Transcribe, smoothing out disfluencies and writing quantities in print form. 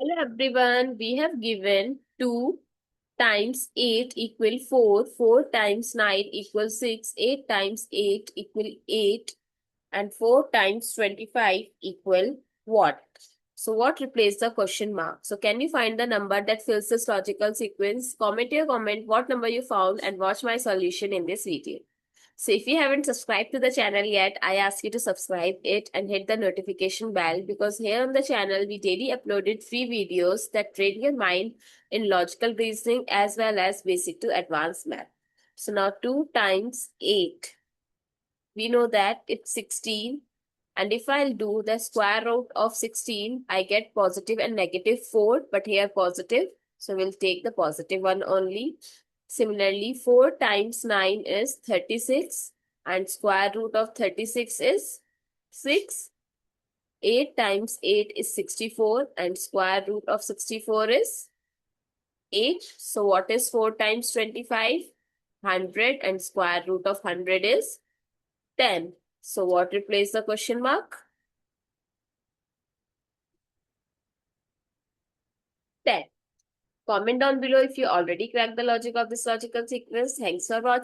Hello everyone, we have given 2 times 8 equal 4, 4 times 9 equals 6, 8 times 8 equal 8 and 4 times 25 equal what? So what replaces the question mark? So can you find the number that fills this logical sequence? Comment your comment what number you found and watch my solution in this video. So if you haven't subscribed to the channel yet, I ask you to subscribe it and hit the notification bell because here on the channel we daily uploaded free videos that train your mind in logical reasoning as well as basic to advanced math. So now 2 times 8. We know that it's 16. And if I'll do the square root of 16, I get positive and negative 4, but here positive. So we'll take the positive one only. Similarly, 4 times 9 is 36 and square root of 36 is 6. 8 times 8 is 64 and square root of 64 is 8. So what is 4 times 25? 100 and square root of 100 is 10. So what replaces the question mark? 10. Comment down below if you already cracked the logic of this logical sequence. Thanks for watching.